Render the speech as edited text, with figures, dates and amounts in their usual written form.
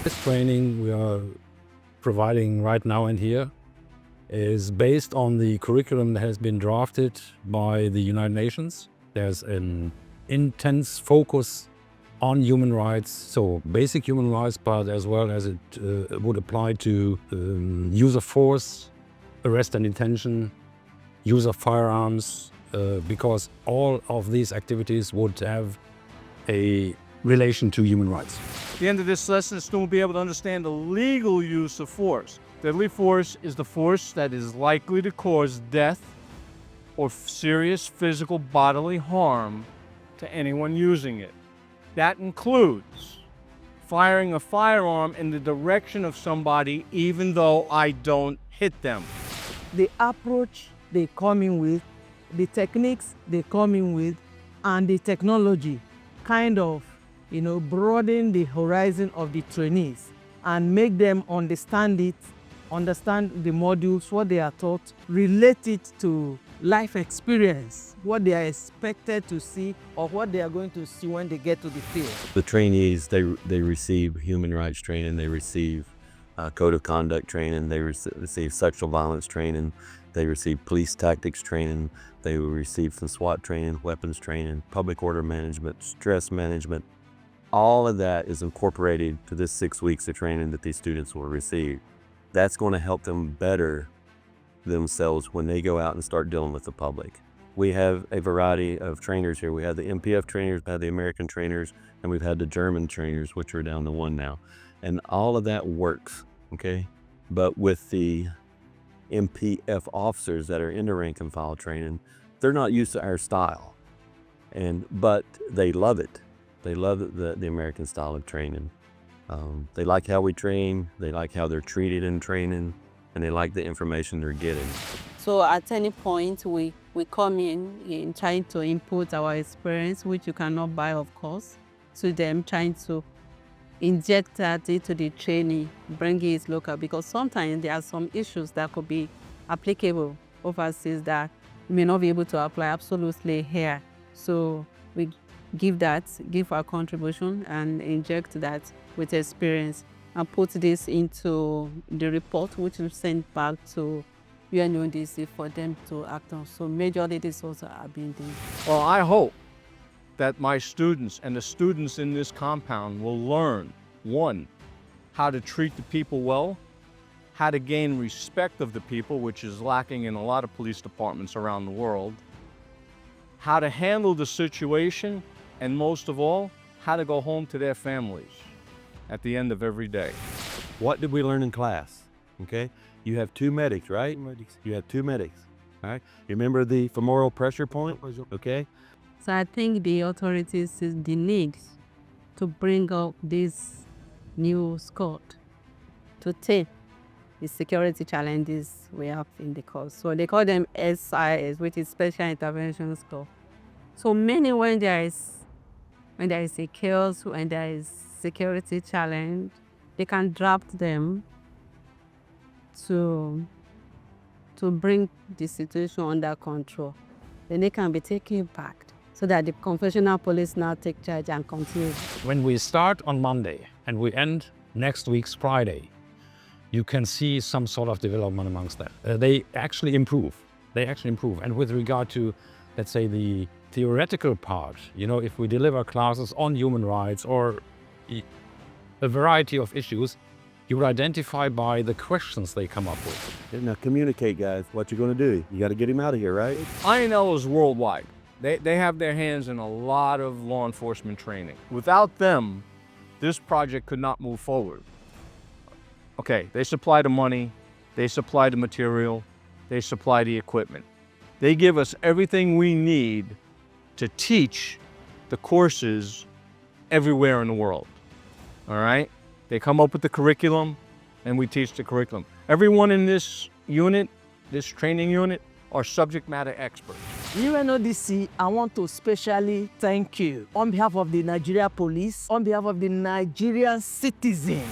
This training we are providing right now and here is based on the curriculum that has been drafted by the United Nations. There's an intense focus on human rights, so basic human rights, but as well as it would apply to use of force, arrest and detention, use of firearms, because all of these activities would have a relation to human rights. At the end of this lesson, the student will be able to understand the legal use of force. Deadly force is the force that is likely to cause death or serious physical bodily harm to anyone using it. That includes firing a firearm in the direction of somebody even though I don't hit them. The approach they come in with, the techniques they come in with, and the technology kind of, broaden the horizon of the trainees and make them understand it, understand the modules, what they are taught, relate it to life experience, what they are expected to see or what they are going to see when they get to the field. The trainees, they receive human rights training, they receive code of conduct training, they receive sexual violence training, they receive police tactics training, they will receive some SWAT training, weapons training, public order management, stress management. All of that is incorporated to this 6 weeks of training that these students will receive. That's going to help them better themselves when they go out and start dealing with the public. We have a variety of trainers here. We have the MPF trainers, we have the American trainers, and we've had the German trainers, which are down to one now. And all of that works, okay? But with the MPF officers that are in the rank and file training, they're not used to our style, but they love it. They love the American style of training. They like how we train, they like how they're treated in training, and they like the information they're getting. So at any point, we come in trying to input our experience, which you cannot buy, of course, to them, trying to inject that into the training, bring it local, because sometimes there are some issues that could be applicable overseas that we may not be able to apply absolutely here. So we give our contribution and inject that with experience and put this into the report, which we send back to UNODC for them to act on. So majorly this also are being done. Well, I hope that my students and the students in this compound will learn, one, how to treat the people well, how to gain respect of the people, which is lacking in a lot of police departments around the world, how to handle the situation, and most of all, how to go home to their families at the end of every day. What did we learn in class? Okay, you have two medics, right? You have two medics, all right? You remember the femoral pressure point, okay? So I think the authorities see the need to bring up this new squad to take the security challenges we have in the course. So they call them SIS, which is Special Intervention Squad. So many when there is a chaos, when there is security challenge, they can draft them to bring the situation under control. Then they can be taken back so that the confessional police now take charge and continue. When we start on Monday and we end next week's Friday, you can see some sort of development amongst them. They actually improve. And with regard to, let's say, the theoretical part, if we deliver classes on human rights or a variety of issues, you would identify by the questions they come up with. Now communicate, guys, what you're gonna do. You gotta get him out of here, right? INL is worldwide. They have their hands in a lot of law enforcement training. Without them, this project could not move forward. Okay, they supply the money, they supply the material, they supply the equipment. They give us everything we need to teach the courses everywhere in the world, all right? They come up with the curriculum and we teach the curriculum. Everyone in this unit, this training unit, are subject matter experts. UNODC, I want to specially thank you on behalf of the Nigeria police, on behalf of the Nigerian citizens.